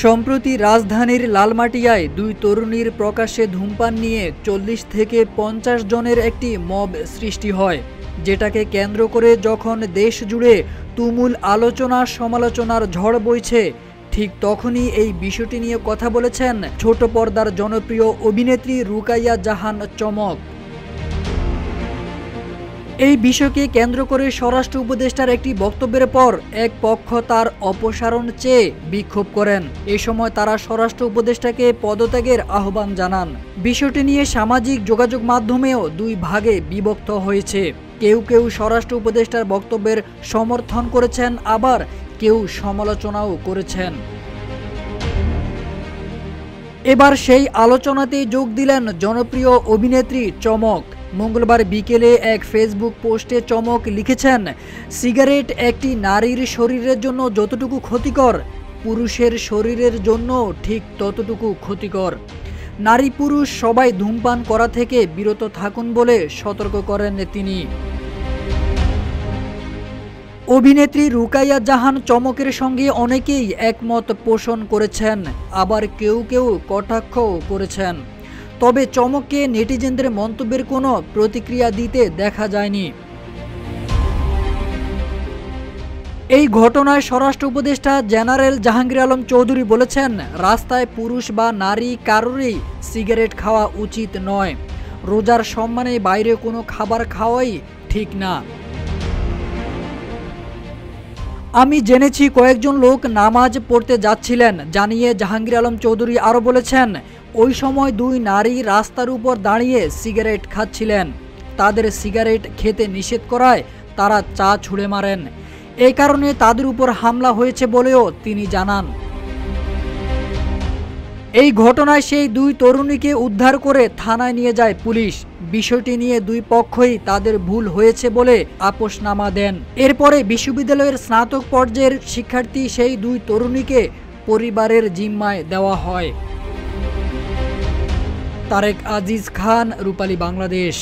সম্প্রতি রাজধানীর লালমাটিয়ায় দুই তরুণীর প্রকাশ্যে ধূমপান নিয়ে ৪০ থেকে ৫০ জনের একটি মব সৃষ্টি হয়, যেটাকে কেন্দ্র করে যখন দেশ জুড়ে তুমুল আলোচনা সমালোচনার ঝড় বইছে, ঠিক তখনই এই বিষয়টি নিয়ে কথা বলেছেন ছোট পর্দার জনপ্রিয় অভিনেত্রী রুকাইয়া জাহান চমক। এই বিষয়কে কেন্দ্র করে স্বরাষ্ট্র উপদেষ্টার একটি বক্তব্যের পর এক পক্ষ তার অপসারণ চেয়ে বিক্ষোভ করেন। এ সময় তারা স্বরাষ্ট্র উপদেষ্টাকে পদত্যাগের আহ্বান জানান। বিষয়টি নিয়ে সামাজিক যোগাযোগ মাধ্যমেও দুই ভাগে বিভক্ত হয়েছে। কেউ কেউ স্বরাষ্ট্র উপদেষ্টার বক্তব্যের সমর্থন করেছেন, আবার কেউ সমালোচনাও করেছেন। এবার সেই আলোচনাতেই যোগ দিলেন জনপ্রিয় অভিনেত্রী চমক। মঙ্গলবার বিকেলে এক ফেসবুক পোস্টে চমক লিখেছেন, সিগারেট একটি নারীর শরীরের জন্য যতটুকু ক্ষতিকর, পুরুষের শরীরের জন্য ঠিক ততটুকু ক্ষতিকর। নারী পুরুষ সবাই ধূমপান করা থেকে বিরত থাকুন বলে সতর্ক করেন তিনি। অভিনেত্রী রুকাইয়া জাহান চমকের সঙ্গে অনেকেই একমত পোষণ করেছেন, আবার কেউ কেউ কটাক্ষও করেছেন। তবে চমককে নেটিজেনদের মন্তব্যের কোনো প্রতিক্রিয়া দিতে দেখা যায়নি। এই ঘটনায় স্বরাষ্ট্র উপদেষ্টা জেনারেল জাহাঙ্গীর আলম চৌধুরী বলেছেন, রাস্তায় পুরুষ বা নারী কারোরই সিগারেট খাওয়া উচিত নয়। রোজার সম্মানে বাইরে কোনো খাবার খাওয়াই ঠিক না। আমি জেনেছি কয়েকজন লোক নামাজ পড়তে যাচ্ছিলেন, জানিয়ে জাহাঙ্গীর আলম চৌধুরী আরও বলেছেন, ওই সময় দুই নারী রাস্তার উপর দাঁড়িয়ে সিগারেট খাচ্ছিলেন। তাদের সিগারেট খেতে নিষেধ করায় তারা চা ছুঁড়ে মারেন। এই কারণে তাদের উপর হামলা হয়েছে বলেও তিনি জানান। এই ঘটনায় সেই দুই তরুণীকে উদ্ধার করে থানায় নিয়ে যায় পুলিশ। বিষয়টি নিয়ে দুই পক্ষই তাদের ভুল হয়েছে বলে আপোসনামা দেন। এরপরে বিশ্ববিদ্যালয়ের স্নাতক পর্যায়ের শিক্ষার্থী সেই দুই তরুণীকে পরিবারের জিম্মায় দেওয়া হয়। তারেক আজিজ খান, রূপালী বাংলাদেশ।